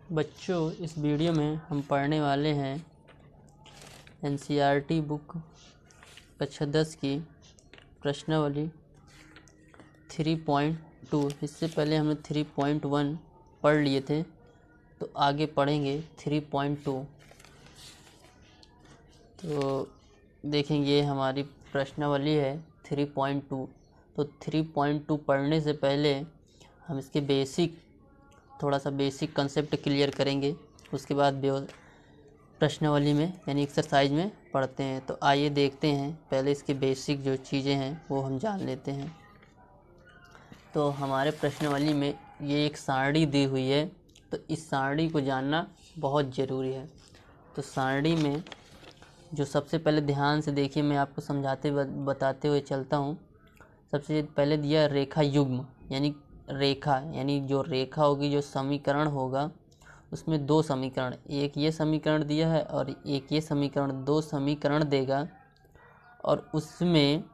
बच्चों, इस वीडियो में हम पढ़ने वाले हैं एनसीईआरटी बुक कक्षा 10 की प्रश्नावली 3.2। इससे पहले हमने 3.1 पढ़ लिए थे, तो आगे पढ़ेंगे 3.2। तो देखेंगे हमारी प्रश्नावली है 3.2। तो 3.2 पढ़ने से पहले हम इसके थोड़ा सा बेसिक कंसेप्ट क्लियर करेंगे, उसके बाद प्रश्नावली में यानी एक्सरसाइज में पढ़ते हैं। तो आइए देखते हैं, पहले इसके बेसिक जो चीज़ें हैं वो हम जान लेते हैं। तो हमारे प्रश्नावली में ये एक सारणी दी हुई है, तो इस सारणी को जानना बहुत ज़रूरी है। तो सारणी में जो सबसे पहले ध्यान से देखिए, मैं आपको बताते हुए चलता हूँ। सबसे पहले दिया रेखा युग्म, यानी रेखा यानी जो रेखा होगी, जो समीकरण होगा उसमें दो समीकरण, एक ये समीकरण दिया है और एक ये समीकरण, दो समीकरण देगा और उसमें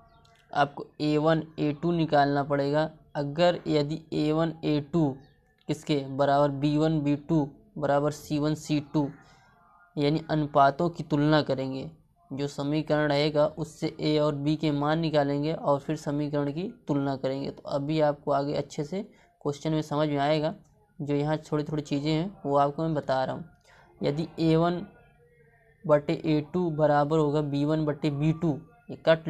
आपको a1 a2 निकालना पड़ेगा। अगर यदि a1 a2 किसके बराबर b1 b2 बराबर c1 c2 यानी अनुपातों की तुलना करेंगे, जो समीकरण रहेगा उससे a और b के मान निकालेंगे और फिर समीकरण की तुलना करेंगे। तो अभी आपको आगे अच्छे से क्वेश्चन में समझ में आएगा। जो यहाँ थोड़ी थोड़ी चीज़ें हैं वो आपको मैं बता रहा हूँ। यदि a1 बटे a2 बराबर होगा b1 बटे b2, ये कट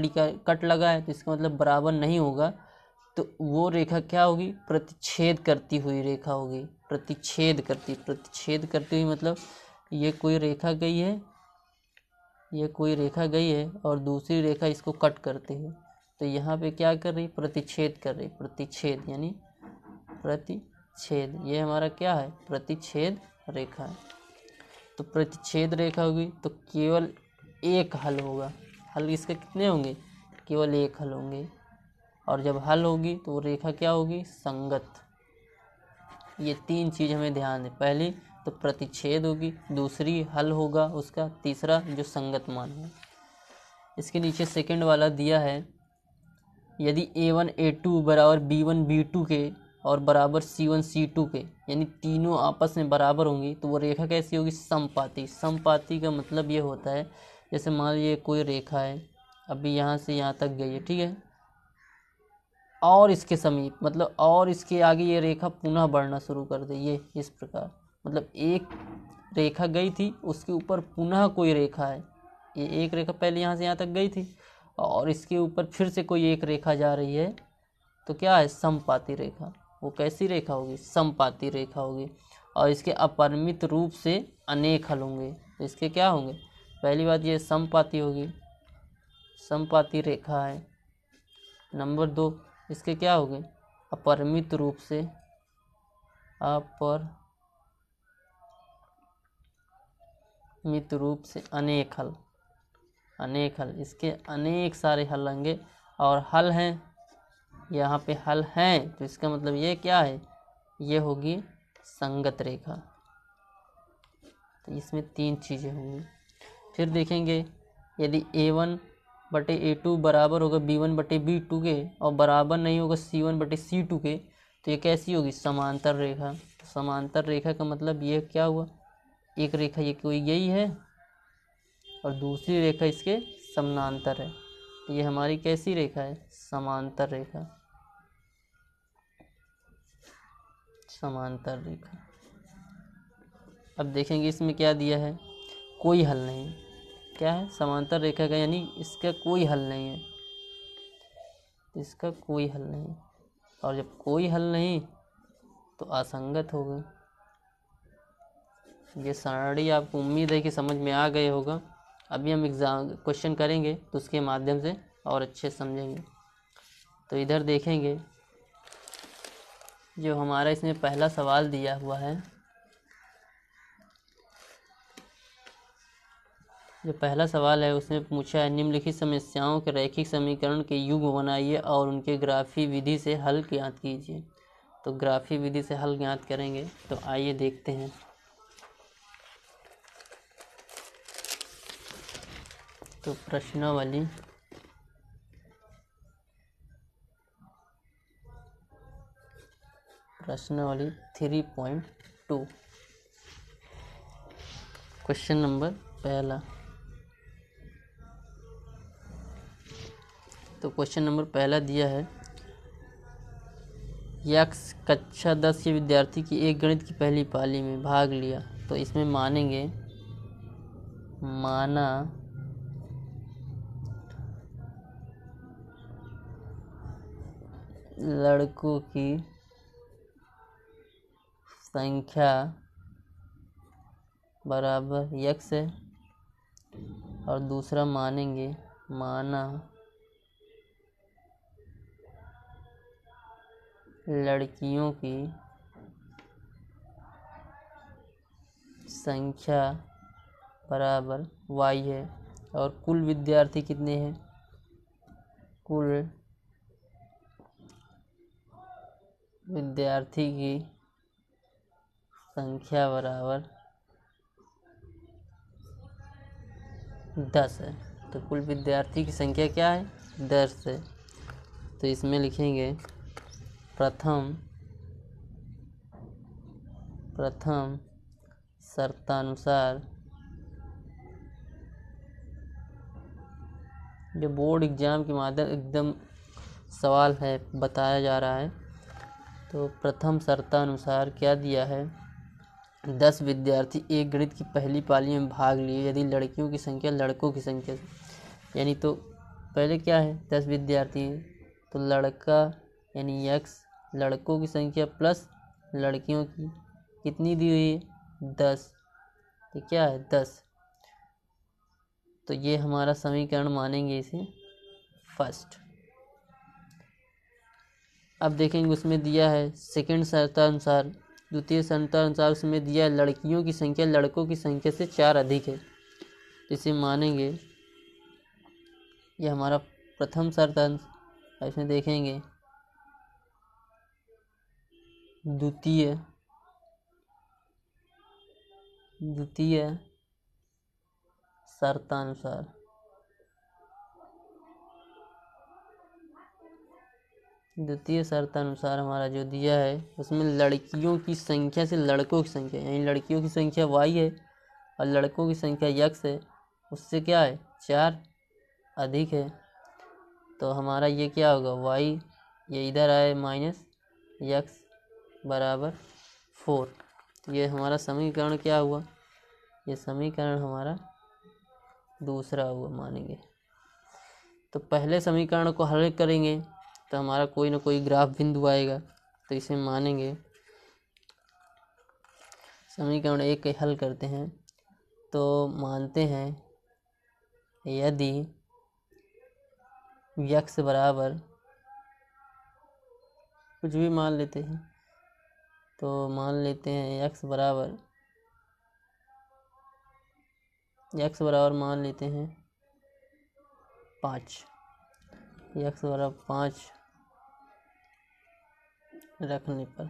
लगा है तो इसका मतलब बराबर नहीं होगा, तो वो रेखा क्या होगी? प्रतिच्छेद करती हुई रेखा होगी। प्रतिच्छेद करती हुई मतलब ये कोई रेखा गई है, और दूसरी रेखा इसको कट करती है, तो यहाँ पे क्या कर रही? प्रतिच्छेद कर रही। प्रतिच्छेद यानी प्रतिच्छेद, ये हमारा क्या है? प्रतिच्छेद रेखा है। तो प्रतिच्छेद रेखा होगी तो केवल एक हल होगा। हल इसके कितने होंगे? केवल एक हल होंगे। और जब हल होगी तो वो रेखा क्या होगी? संगत। ये तीन चीज़ हमें ध्यान है। पहली तो प्रतिच्छेद होगी, दूसरी हल होगा उसका, तीसरा जो संगत मान है। इसके नीचे सेकंड वाला दिया है, यदि a1 a2 बराबर b1 b2 के और बराबर c1 c2 के, यानी तीनों आपस में बराबर होंगी, तो वो रेखा कैसी होगी? समपाती। समपाती का मतलब ये होता है, जैसे मान लीजिए कोई रेखा है, अभी यहाँ से यहाँ तक गई है, ठीक है, और इसके समीप मतलब और इसके आगे ये रेखा पुनः बढ़ना शुरू कर दे, ये इस प्रकार, मतलब एक रेखा गई थी उसके ऊपर पुनः कोई रेखा है। ये एक रेखा पहले यहाँ से यहाँ तक गई थी और इसके ऊपर फिर से कोई एक रेखा जा रही है, तो क्या है? समपाती रेखा। वो कैसी रेखा होगी? समपाती रेखा होगी। और इसके अपरिमित रूप से अनेक हल होंगे। तो इसके क्या होंगे? पहली बात ये समपाती होगी, समपाती रेखा है। नंबर 2, इसके क्या होंगे? अपरिमित रूप से अनेक हल। इसके अनेक सारे हल होंगे, और हल हैं, यहाँ पे हल हैं, तो इसका मतलब ये क्या है? ये होगी संगत रेखा। तो इसमें तीन चीज़ें होंगी। फिर देखेंगे, यदि a1 बटे a2 बराबर होगा b1 बटे b2 के और बराबर नहीं होगा c1 बटे c2 के, तो ये कैसी होगी? समांतर रेखा। समांतर रेखा का मतलब ये क्या हुआ? एक रेखा ये कोई यही है और दूसरी रेखा इसके समानांतर है, तो ये हमारी कैसी रेखा है? समांतर रेखा। समांतर रेखा। अब देखेंगे इसमें क्या दिया है? कोई हल नहीं। क्या है? समांतर रेखा का यानी इसका कोई हल नहीं है, इसका कोई हल नहीं। और जब कोई हल नहीं तो असंगत हो गई। ये सारणी आपको उम्मीद है कि समझ में आ गए होगा। अभी हम एग्जाम क्वेश्चन करेंगे तो उसके माध्यम से और अच्छे समझेंगे। तो इधर देखेंगे, जो हमारा इसमें पहला सवाल दिया हुआ है, जो पहला सवाल है उसमें पूछा है, निम्नलिखित समस्याओं के रैखिक समीकरण के युग्म बनाइए और उनके ग्राफी विधि से हल ज्ञात कीजिए। तो ग्राफी विधि से हल ज्ञात करेंगे, तो आइए देखते हैं। तो प्रश्नावली प्रश्नावली 3.2। क्वेश्चन नंबर पहला। तो क्वेश्चन नंबर पहला दिया है, यक्स कक्षा 10 के विद्यार्थी की एक गणित की पहली पाली में भाग लिया। तो इसमें मानेंगे, माना लड़कों की संख्या बराबर यक्स है, और दूसरा मानेंगे, माना लड़कियों की संख्या बराबर वाई है, और कुल विद्यार्थी कितने हैं, कुल विद्यार्थी की संख्या बराबर 10 है। तो कुल विद्यार्थी की संख्या क्या है, 10 है। तो इसमें लिखेंगे प्रथम शर्तानुसार, जो बोर्ड एग्जाम के माध्यम एकदम सवाल है बताया जा रहा है। तो प्रथम शर्तानुसार क्या दिया है, 10 विद्यार्थी एक गणित की पहली पाली में भाग लिए यदि लड़कियों की संख्या लड़कों की संख्या से। यानी तो पहले क्या है, 10 विद्यार्थी हैं, तो लड़का यानी यक्स, लड़कों की संख्या प्लस लड़कियों की कितनी दी हुई है, 10। तो क्या है, 10। तो ये हमारा समीकरण मानेंगे इसे फर्स्ट। अब देखेंगे उसमें दिया है सेकंड शर्तानुसार, द्वितीय शर्तानुसार उसमें दिया है लड़कियों की संख्या लड़कों की संख्या से 4 अधिक है। इसे मानेंगे, ये हमारा प्रथम शर्तानुसार। इसमें देखेंगे द्वितीय शर्तानुसार, द्वितीय शर्तानुसार हमारा जो दिया है उसमें लड़कियों की संख्या से लड़कों की संख्या, यानी लड़कियों की संख्या वाई है और लड़कों की संख्या यक्स है, उससे क्या है, 4 अधिक है। तो हमारा ये क्या होगा, वाई, ये इधर आए माइनस यक्स बराबर 4। ये हमारा समीकरण क्या हुआ, ये समीकरण हमारा दूसरा हुआ मानेंगे। तो पहले समीकरण को हल करेंगे तो हमारा कोई ना कोई ग्राफ बिंदु आएगा। तो इसे मानेंगे, समीकरण 1 के हल करते हैं। तो मानते हैं यदि यक्स बराबर कुछ भी मान लेते हैं, तो मान लेते हैं यक्स बराबर मान लेते हैं 5, यक्स बराबर 5 रखने पर,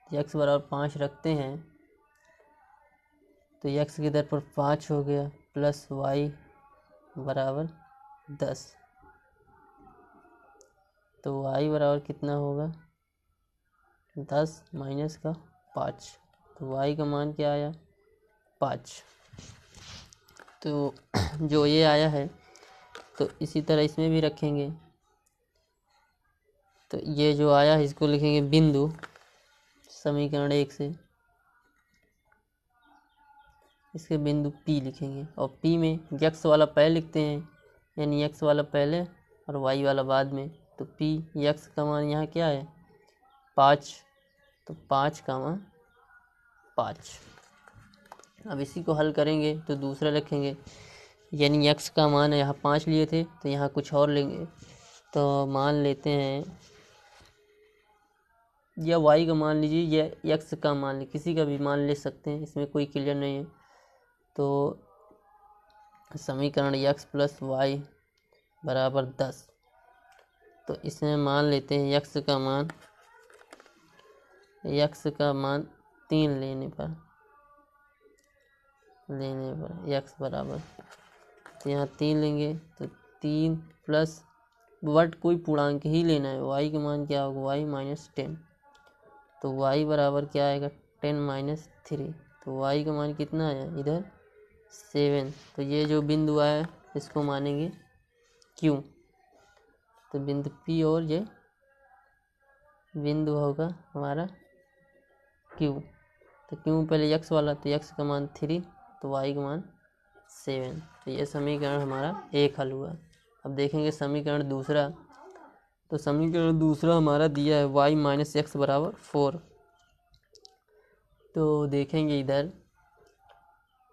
यक्स बराबर 5 रखते हैं तो यक्स की दर पर 5 हो गया, प्लस वाई बराबर 10। तो वाई बराबर कितना होगा, 10 माइनस का 5। तो वाई का मान क्या आया, 5। तो जो ये आया है तो इसी तरह इसमें भी रखेंगे। तो ये जो आया है इसको लिखेंगे बिंदु, समीकरण 1 से इसके बिंदु P लिखेंगे, और P में यक्स वाला पहले लिखते हैं, यानी यक्स वाला पहले और वाई वाला बाद में। तो P यक्स का मान यहाँ क्या है, 5। तो 5 का मान 5। अब इसी को हल करेंगे तो दूसरा लिखेंगे, यानी यक्स का मान यहाँ 5 लिए थे तो यहाँ कुछ और लेंगे। तो मान लेते हैं, या वाई का मान लीजिए या यक्स का मान लीजिए, किसी का भी मान ले सकते हैं, इसमें कोई क्लियर नहीं है। तो समीकरण यक्स प्लस वाई बराबर 10। तो इसमें मान लेते हैं यक्स का मान 3 लेने पर यक्स बराबर, तो यहाँ 3 लेंगे तो 3 प्लस बट कोई पूर्णांक ही लेना है। वाई का मान क्या होगा, वाई माइनस 10। तो वाई बराबर क्या आएगा, 10 माइनस 3। तो y का मान कितना आया इधर 7। तो ये जो बिंदु आया इसको मानेंगे Q। तो बिंदु P और ये बिंदु होगा हमारा Q। तो Q पहले x वाला, तो x का मान 3, तो y का मान 7। तो ये समीकरण हमारा 1 हल हुआ। अब देखेंगे समीकरण दूसरा। तो समीकरण दूसरा हमारा दिया है y माइनस एक्स बराबर 4। तो देखेंगे इधर,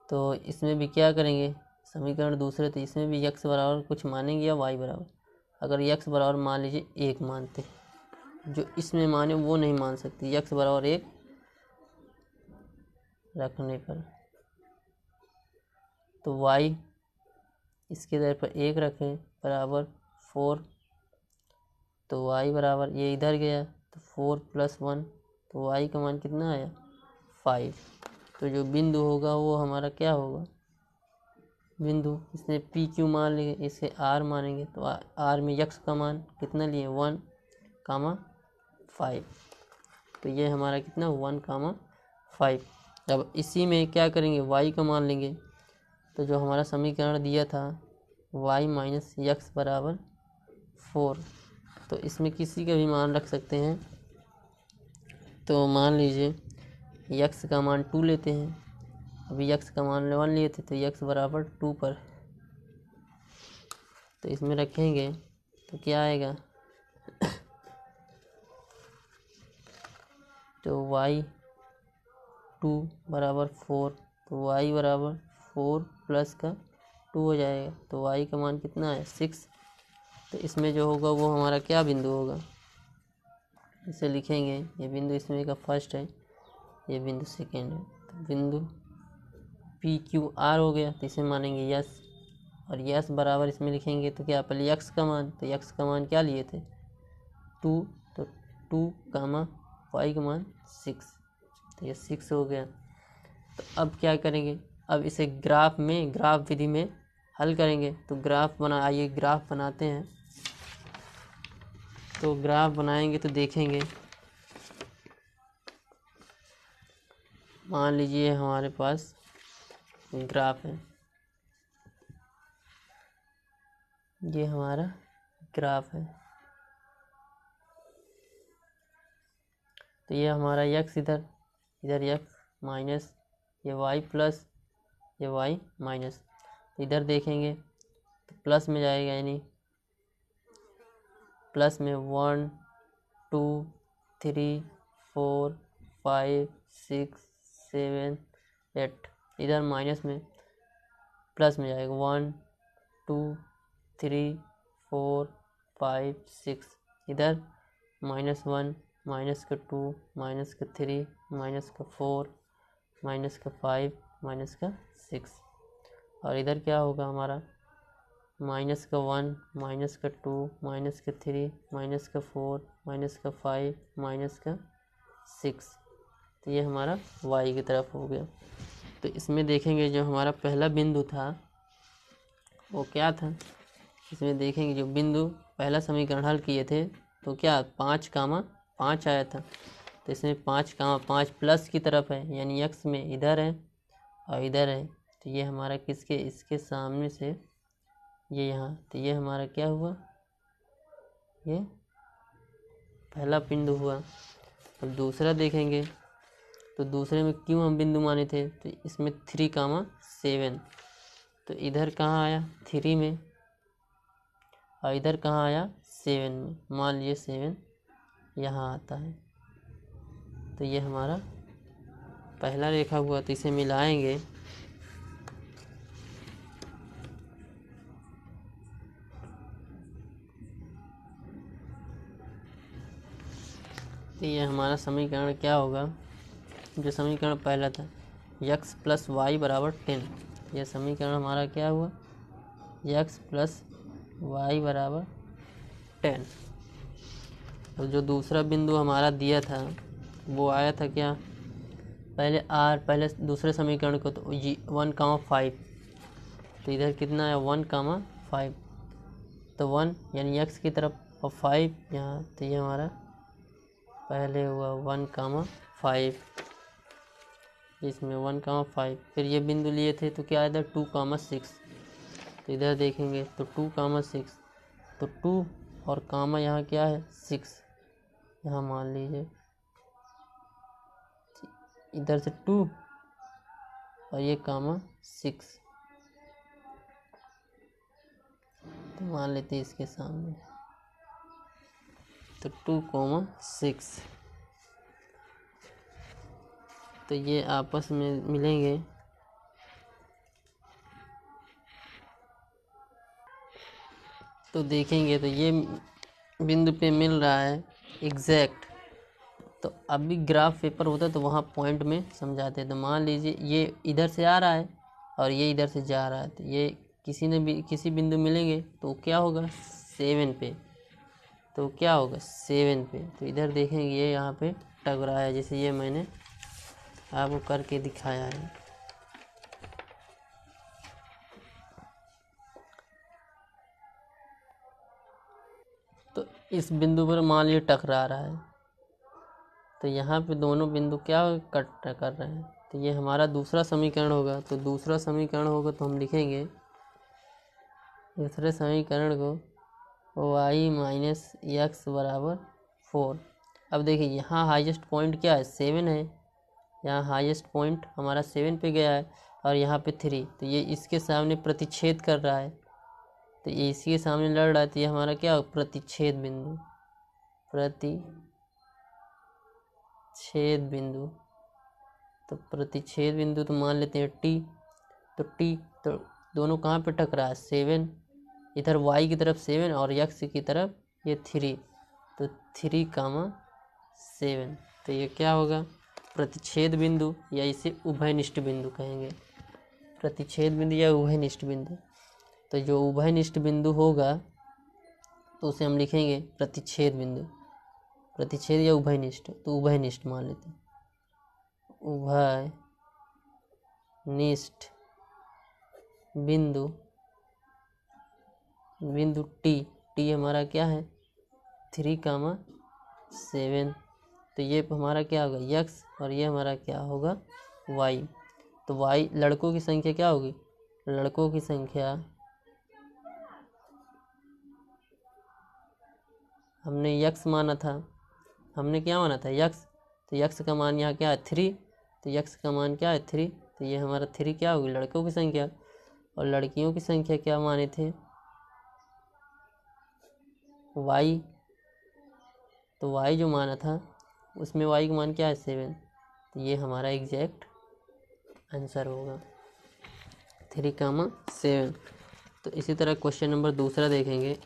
तो इसमें भी क्या करेंगे समीकरण दूसरे, तो इसमें भी x बराबर कुछ मानेंगे या y बराबर। अगर x बराबर मान लीजिए 1 मानते, जो इसमें माने वो नहीं मान सकती, x बराबर 1 रखने पर। तो y इसके दर पर 1 रखें बराबर 4। तो y बराबर ये इधर गया तो 4 + 1, तो y का मान कितना आया 5। तो जो बिंदु होगा वो हमारा क्या होगा बिंदु, इसने पी क्यू मान लिए, इसे r मानेंगे। तो r में x का मान कितना लिए 1, 5। तो ये हमारा कितना 1, 5। अब इसी में क्या करेंगे y का मान लेंगे। तो जो हमारा समीकरण दिया था y माइनस एक्स बराबर 4, तो इसमें किसी का भी मान रख सकते हैं। तो मान लीजिए x का मान 2 लेते हैं, अभी x का मान 1 लिए थे, तो x बराबर 2 पर। तो इसमें रखेंगे तो क्या आएगा तो y 2 बराबर 4, तो y बराबर 4 प्लस का 2 हो जाएगा। तो y का मान कितना है 6। तो इसमें जो होगा वो हमारा क्या बिंदु होगा, इसे लिखेंगे। ये बिंदु इसमें का फर्स्ट है, ये बिंदु सेकेंड है। तो बिंदु पी क्यू आर हो गया, तो इसे मानेंगे यस। और यस बराबर इसमें लिखेंगे तो क्या पहले x का मान, तो x का मान क्या लिए थे 2, तो 2, y का मान 6, तो ये 6 हो गया। तो अब क्या करेंगे, अब इसे ग्राफ विधि में हल करेंगे। तो आइए ग्राफ बनाते हैं। तो ग्राफ बनाएंगे तो देखेंगे, मान लीजिए हमारे पास ग्राफ है, ये हमारा ग्राफ है। तो ये हमारा x इधर x माइनस, ये y प्लस, ये y माइनस। इधर देखेंगे तो प्लस में जाएगा, यानी प्लस में 1 2 3 4 5 6 7 8। इधर माइनस में प्लस में जाएगा 1 2 3 4 5 6। इधर -1 -2 -3 -4 -5 -6। और इधर क्या होगा हमारा -1 -2 -3 -4 -5 -6। तो ये हमारा y की तरफ हो गया। तो इसमें देखेंगे जो हमारा पहला बिंदु था वो क्या था, इसमें देखेंगे जो बिंदु पहला समीकरण हल किए थे तो क्या 5, 5 आया था। तो इसमें 5, 5 प्लस की तरफ है, यानी x में इधर है और इधर है। तो ये हमारा इसके सामने से ये यहाँ, तो ये हमारा क्या हुआ, ये पहला बिंदु हुआ। अब दूसरा देखेंगे तो दूसरे में क्यों हम बिंदु माने थे, तो इसमें 3, 7। तो इधर कहाँ आया 3 में और इधर कहाँ आया 7 में। मान लीजिए 7 यहाँ आता है। तो ये हमारा पहला रेखा हुआ। तो इसे मिलाएंगे तो ये हमारा समीकरण क्या होगा, जो समीकरण पहला था x + y = 10। यह समीकरण हमारा क्या हुआ x + y = 10। और जो दूसरा बिंदु हमारा दिया था वो आया था क्या, पहले दूसरे समीकरण को तो 1, 5। तो इधर कितना है 1, 5। तो 1 यानी x की तरफ और 5 यहाँ। तो ये हमारा पहले हुआ 1, 5। इसमें 1,5। फिर ये बिंदु लिए थे तो क्या इधर 2,6। तो इधर देखेंगे तो 2,6, तो 2 और कामा यहाँ क्या है 6, यहाँ मान लीजिए इधर से 2 और ये कामा 6, तो मान लेते हैं इसके सामने तो 2,6। तो ये आपस में मिलेंगे तो देखेंगे तो ये बिंदु पे मिल रहा है एग्जैक्ट। तो अभी ग्राफ पेपर होता तो वहाँ पॉइंट में समझाते। तो मान लीजिए ये इधर से आ रहा है और ये इधर से जा रहा है, तो ये किसी बिंदु मिलेंगे तो क्या होगा 7 पे, तो क्या होगा 7 पे। तो इधर देखेंगे ये यहाँ पे टकराया है, जैसे ये मैंने आपको करके दिखाया है। तो इस बिंदु पर मान लीजिए टकरा रहा है, तो यहाँ पे दोनों बिंदु क्या कट कर रहे हैं, तो ये हमारा दूसरा समीकरण होगा। तो दूसरा समीकरण होगा तो हम लिखेंगे दूसरे समीकरण को y माइनस एक्स बराबर 4। अब देखिए यहाँ हाईएस्ट पॉइंट क्या है 7 है, यहाँ हाईएस्ट पॉइंट हमारा 7 पे गया है और यहाँ पे 3, तो ये इसके सामने प्रतिच्छेद कर रहा है, तो ये इसके सामने लड़ रहा है, तो ये हमारा क्या हो प्रतिच्छेद बिंदु, प्रतिच्छेद बिंदु। तो प्रतिच्छेद बिंदु तो मान लेते हैं टी, तो टी तो दोनों कहाँ पे टकरा है 7, इधर y की तरफ 7 और x की तरफ ये 3, तो 3,7। तो ये क्या होगा प्रतिच्छेद बिंदु, या इसे उभयनिष्ठ बिंदु कहेंगे, प्रतिच्छेद बिंदु या उभयनिष्ठ बिंदु। तो जो उभयनिष्ठ बिंदु होगा तो उसे हम लिखेंगे प्रतिच्छेद बिंदु, प्रतिच्छेद या उभयनिष्ठ, तो उभयनिष्ठ मान लेते हैं, उभयनिष्ठ बिंदु, बिंदु टी हमारा क्या है 3,7। तो ये हमारा क्या होगा x और ये हमारा क्या होगा y। तो y लड़कों की संख्या क्या होगी, लड़कों की संख्या हमने x माना था, हमने क्या माना था x, तो x का मान यहाँ क्या है 3, तो x का मान क्या है 3, तो ये हमारा 3 क्या होगी लड़कों की संख्या, और लड़कियों की संख्या क्या माने थे y, तो y जो माना था उसमें y का मान क्या है 7, तो ये हमारा एग्जैक्ट आंसर होगा 3,7। तो इसी तरह क्वेश्चन नंबर दूसरा देखेंगे।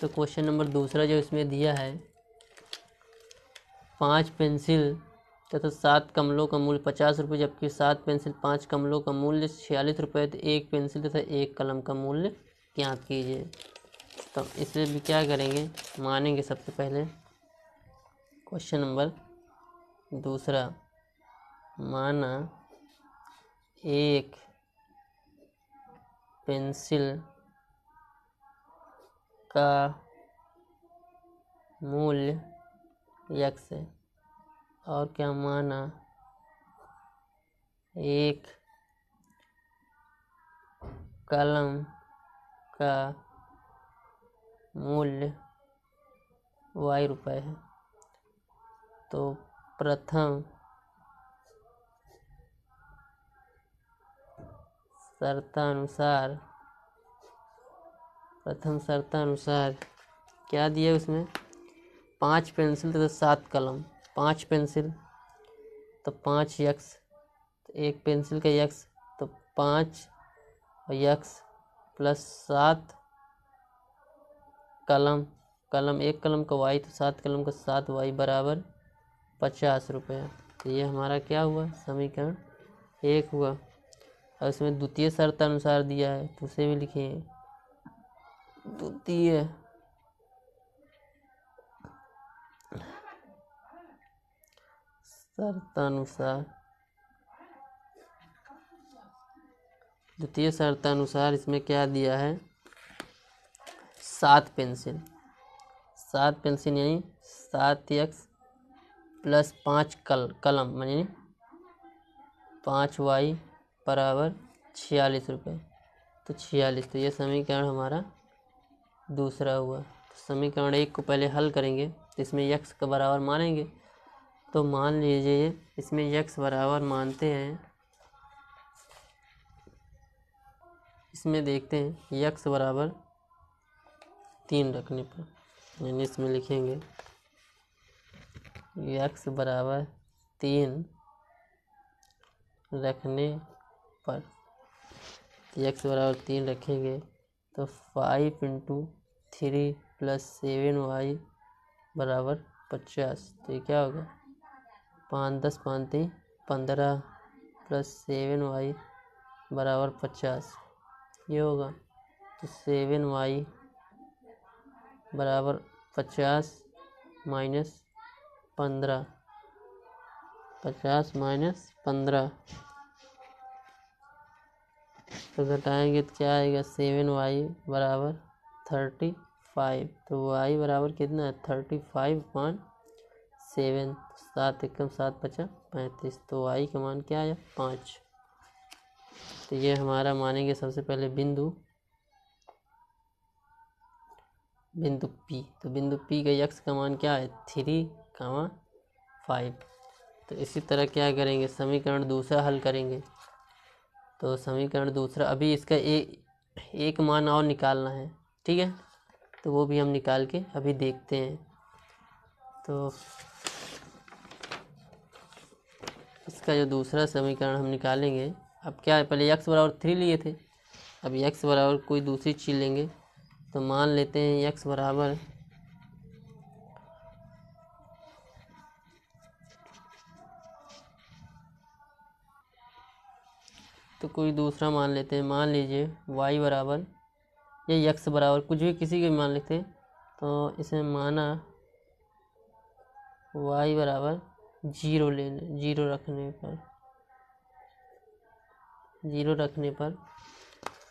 तो क्वेश्चन नंबर दूसरा जो इसमें दिया है 5 पेंसिल तथा 7 कमलों का मूल्य 50 रुपये, जबकि 7 पेंसिल 5 कमलों का मूल्य 46 रुपये, तो एक पेंसिल तथा एक कलम का मूल्य ज्ञात कीजिए। तो इसे भी क्या करेंगे मानेंगे सबसे पहले क्वेश्चन नंबर दूसरा, माना एक पेंसिल का मूल्य x है, और क्या माना एक कलम का मूल्य y रुपये है। तो प्रथम शर्तानुसार क्या दिया उसमें 5 पेंसिल तथा 7 कलम, 5 पेंसिल तो 5x, तो एक पेंसिल का x तो 5 और x प्लस 7 कलम एक कलम का y, तो 7 कलम का 7y बराबर 50 रुपये। तो ये हमारा क्या हुआ समीकरण 1 हुआ। और इसमें द्वितीय शर्त अनुसार दिया है तो उसे भी लिखिए द्वितीय शर्तानुसार इसमें क्या दिया है 7 पेंसिल यानी 7x प्लस 5 कलम यानी 5y बराबर 46 रुपये। तो 46, तो ये समीकरण हमारा दूसरा हुआ। तो समीकरण 1 को पहले हल करेंगे तो इसमें x का बराबर मानेंगे। तो मान लीजिए इसमें x बराबर मानते हैं, इसमें देखते हैं x बराबर 3 रखने पर, यानी इसमें लिखेंगे x बराबर 3 रखने पर, x बराबर 3 रखेंगे तो 5 × 3 + 7y बराबर 50। तो ये क्या होगा, 5 10 5 3 15 + 7y बराबर 50, ये होगा। तो 7y बराबर 50 माइनस 15, 50 माइनस 15, तो घटाएंगे तो क्या आएगा, 7y बराबर 35। तो y बराबर कितना है, 35/7, 7 एकम 7 बचा 35। तो y का मान क्या आया, 5। तो ये हमारा मानेंगे सबसे पहले बिंदु P। तो बिंदु P का x का मान क्या है, 3, 5। तो इसी तरह क्या करेंगे, समीकरण दूसरा हल करेंगे। तो समीकरण दूसरा, अभी इसका एक मान और निकालना है, ठीक है, तो वो भी हम निकाल के अभी देखते हैं। तो इसका जो दूसरा समीकरण हम निकालेंगे, अब क्या है, पहले x बराबर 3 लिए थे, अब x बराबर कोई दूसरी चीज़ लेंगे। तो मान लेते हैं x बराबर तो कोई दूसरा मान लेते हैं, मान लीजिए y बराबर या x बराबर कुछ भी किसी के मान लेते हैं। तो इसे माना y बराबर 0 ले लें, 0 रखने पर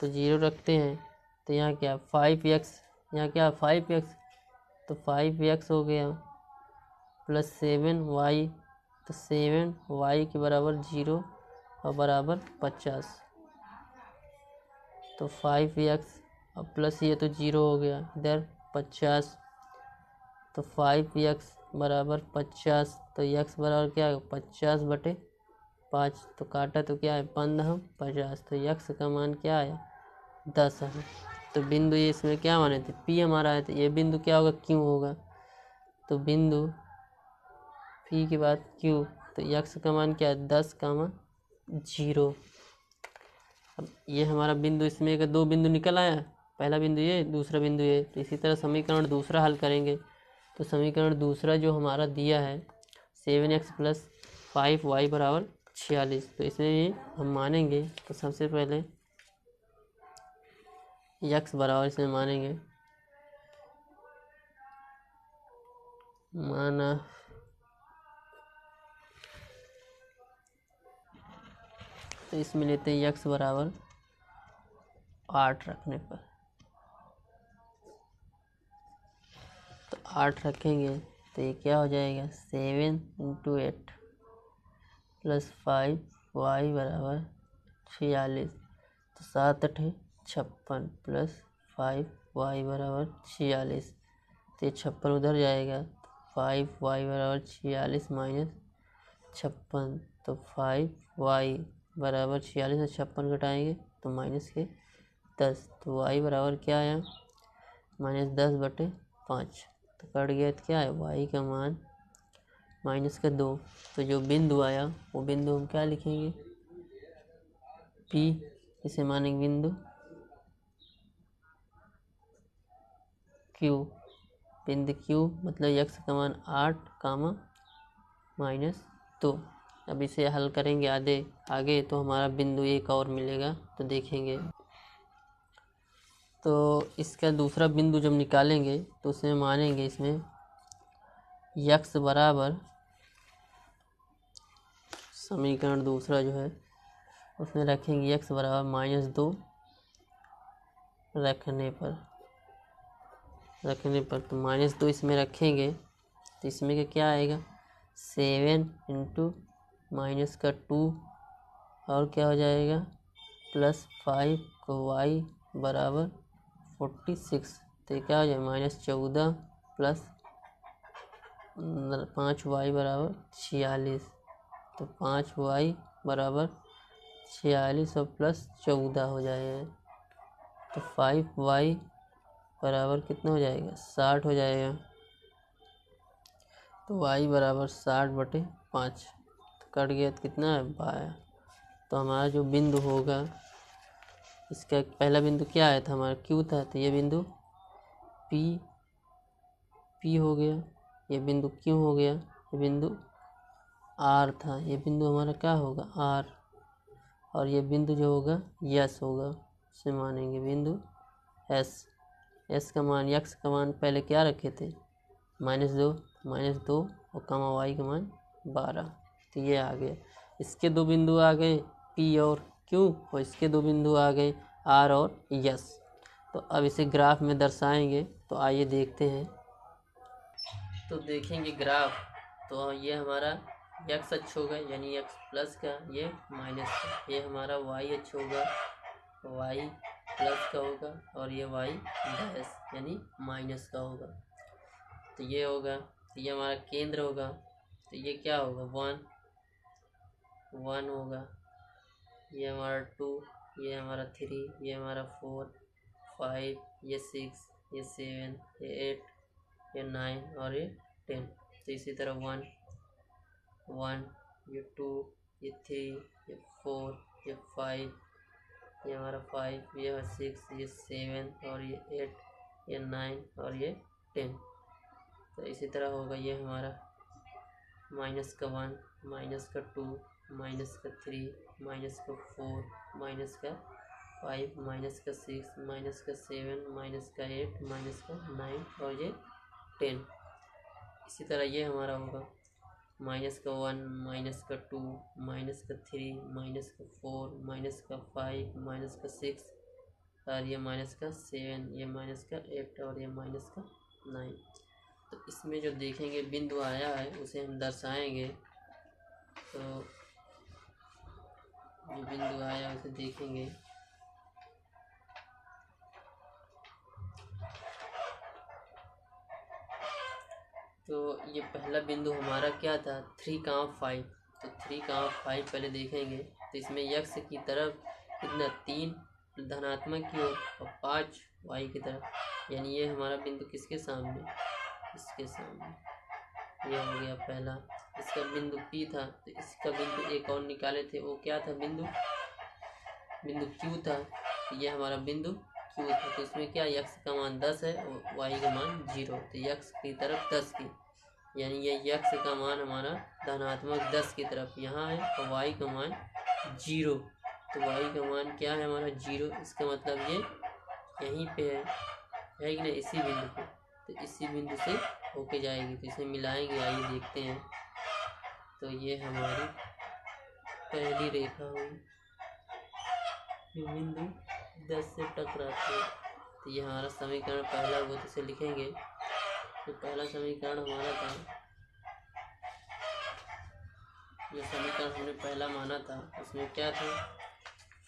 तो 0 रखते हैं तो यहाँ क्या 5x, यहाँ क्या 5x, तो 5x हो गया प्लस 7y, तो 7y के बराबर 0 और बराबर 50। तो 5x और प्लस ये तो 0 हो गया, इधर 50, तो 5x बराबर 50। तो x बराबर क्या है, 50/5, तो काटा तो क्या है 15 50। तो x का मान क्या आया, 10 है। तो बिंदु ये इसमें क्या माने थे, P हमारा है, तो ये बिंदु क्या होगा, Q होगा। तो बिंदु P के बाद Q, तो x का मान क्या है, 10, 0। अब ये हमारा बिंदु, इसमें का 2 बिंदु निकल आया, पहला बिंदु ये, दूसरा बिंदु ये। तो इसी तरह समीकरण दूसरा हल करेंगे। तो समीकरण दूसरा जो हमारा दिया है 7x + 5y बराबर 46, तो इसमें भी हम मानेंगे। तो सबसे पहले x बराबर इसमें मानेंगे, माना तो इसमें लेते हैं x बराबर 8 रखने पर, तो 8 रखेंगे तो ये क्या हो जाएगा, 7 × 8 + 5y बराबर 46। तो 7 8 56 + 5y बराबर 46। तो ये 56 उधर जाएगा, 5y बराबर 46 माइनस 56, तो 5y बराबर 46 से 56 घटाएंगे तो -10। तो y बराबर क्या आया, -10/5। तो कट गया, तो क्या है y का मान -2। तो जो बिंदु आया वो बिंदु हम क्या लिखेंगे, P, इसे मानेंगे बिंदु Q। बिंदु Q मतलब x का मान 8, -2। अब इसे हल करेंगे आगे तो हमारा बिंदु एक और मिलेगा, तो देखेंगे। तो इसका दूसरा बिंदु जब निकालेंगे तो उसमें मानेंगे, इसमें x बराबर, समीकरण दूसरा जो है उसमें रखेंगे x बराबर -2 रखने पर तो -2 इसमें रखेंगे तो इसमें का क्या आएगा, 7 × -2 और क्या हो जाएगा +5 को y बराबर 46, तो क्या हो जाएगा -14 प्लस 5y बराबर 46, तो 5y बराबर 46 और +14 हो जाएगा, तो 5y बराबर कितना हो जाएगा 60 हो जाएगा, तो y बराबर 60/5, तो कट गया तो कितना है 12। तो हमारा जो बिंदु होगा, इसका पहला बिंदु क्या आया था हमारा Q था, तो ये बिंदु P हो गया, ये बिंदु Q हो गया, ये बिंदु R था, ये बिंदु हमारा क्या होगा R, और ये बिंदु जो होगा S होगा, इसे मानेंगे बिंदु S का मान x का मान पहले क्या रखे थे -2 और कमा y का मान 12, तो ये आ गया। इसके दो बिंदु आ गए P और Q, और इसके दो बिंदु आ गए R और S। तो अब इसे ग्राफ में दर्शाएंगे, तो आइए देखते हैं। तो देखेंगे ग्राफ, तो ये हमारा x अक्ष होगा यानी x प्लस का, ये माइनस का, ये हमारा y अक्ष होगा, y प्लस का होगा, और ये y डैश यानी माइनस का होगा। तो ये होगा, तो ये हमारा केंद्र होगा, तो ये क्या होगा 1 होगा, ये हमारा 2, ये हमारा 3, ये हमारा 4, 5, ये 6, ये 7, ये 8, ये 9 और ये 10। तो इसी तरह 1, ये 2, ये 3, ये 4, ये 5, ये हमारा 5, ये 6, ये 7 और ये 8, ये 9 और ये 10। तो इसी तरह होगा ये हमारा -1, -2, -3, -4, -5, -6, -7, -8, -9 और ये 10। इसी तरह ये हमारा होगा -1, -2, -3, -4, -5, -6 और ये -7, ये -8 और ये -9। तो इसमें जो देखेंगे बिंदु आया है उसे हम दर्शाएंगे। तो जो बिंदु आया है उसे देखेंगे। तो ये पहला बिंदु हमारा क्या था 3, 5। तो 3, 5 पहले देखेंगे। तो इसमें x की तरफ कितना 3 धनात्मक की ओर और 5 y की तरफ, यानी ये हमारा बिंदु किसके सामने, इसके सामने। ये हो गया पहला। इसका बिंदु P था, तो इसका बिंदु एक और निकाले थे, वो क्या था बिंदु Q था। तो ये हमारा बिंदु Q था। तो इसमें क्या x का मान 10 है और y का मान 0। तो x की तरफ 10 की, यानी ये x का मान हमारा धनात्मक 10 की तरफ यहाँ है और y का मान 0। तो y का मान क्या है हमारा 0। इसका मतलब ये यहीं पे है कि नहीं, इसी बिंदु पे। तो इसी बिंदु से होके जाएगी, तो इसे मिलाएंगे, आइए देखते हैं। तो ये हमारी पहली रेखा हुई, बिंदु 10 से टकराती है। तो ये हमारा समीकरण पहला हुआ, तो इसे लिखेंगे। तो पहला समीकरण हमारा था, जो समीकरण हमने पहला माना था उसमें क्या था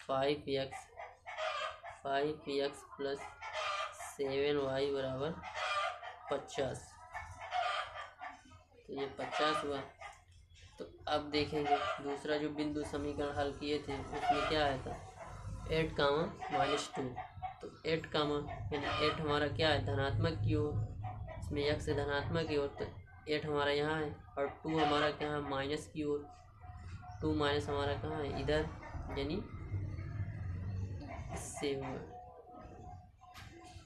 5x प्लस 7y बराबर 50। तो ये 50 हुआ। तो अब देखेंगे दूसरा जो बिंदु समीकरण हल किए थे उसमें क्या आया था 8, -2। तो 8 यानी 8 हमारा क्या है धनात्मक की ओर, इसमें x से धनात्मक की ओर। तो 8 हमारा यहाँ है और 2 हमारा क्या है माइनस की ओर। 2 माइनस हमारा कहाँ है इधर, यानी इससे हुआ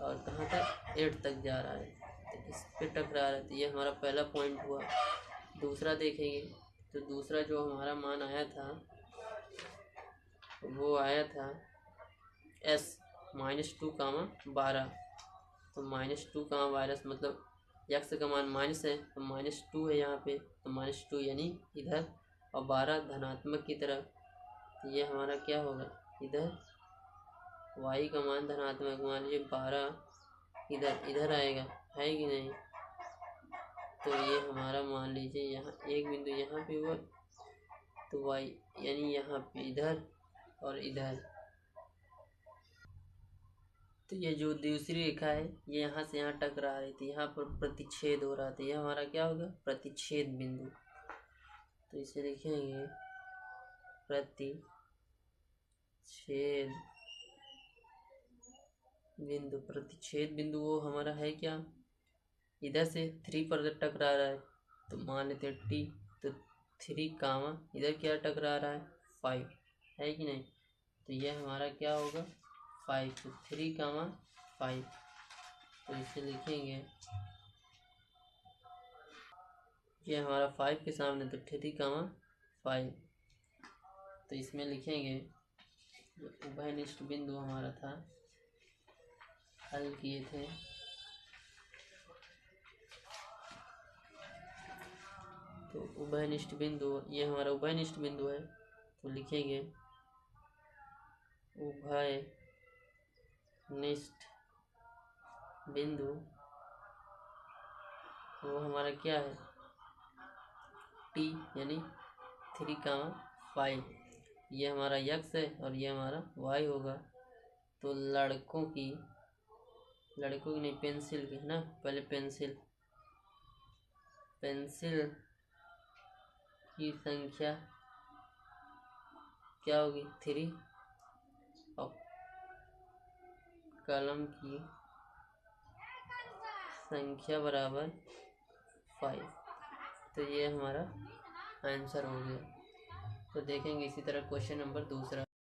और कहाँ तक 8 तक जा रहा है। तो इस पे टकरा रहा है। तो ये हमारा पहला पॉइंट हुआ। दूसरा देखेंगे। तो दूसरा जो हमारा मान आया था वो आया था s -2, 12। तो -2, 12 मतलब x का मान माइनस है, तो -2 है यहाँ पे, तो -2 यानी इधर और 12 धनात्मक की तरफ। तो ये हमारा क्या होगा इधर y का मान धनात्मक, मान लीजिए 12 इधर आएगा, है कि नहीं। तो ये हमारा मान लीजिए यहाँ एक बिंदु यहाँ पे हुआ तो y यानी यहाँ पे इधर और इधर। तो ये जो दूसरी रेखा है ये यहाँ से यहाँ टकरा रही थी, यहाँ पर प्रतिच्छेद हो रहा था, ये हमारा क्या होगा, प्रतिच्छेद बिंदु। तो इसे लिखेंगे प्रतिच्छेद बिंदु। प्रतिच्छेद बिंदु वो हमारा है क्या, इधर से 3 पर टकरा रहा है तो मान लेते हैं टी, तो 3 कामा इधर क्या टकरा रहा है 5, है कि नहीं। तो यह हमारा क्या होगा 5, तो 3 कामा 5। तो इसे लिखेंगे, ये हमारा 5 के सामने तो 3 कामा 5। तो इसमें लिखेंगे जो उभयनिष्ठ बिंदु हमारा था, हल किए थे, तो उभयनिष्ठ बिंदु, ये हमारा उभयनिष्ठ बिंदु है। तो लिखेंगे उभयनिष्ठ बिंदु, वो हमारा क्या है टी यानी 3 कामा 5। ये हमारा x है और ये हमारा y होगा। तो लड़कों की नहीं, पेंसिल की है ना, पहले पेंसिल की संख्या क्या होगी 3 और कलम की संख्या बराबर 5। तो ये हमारा आंसर हो गया। तो देखेंगे इसी तरह क्वेश्चन नंबर दूसरा।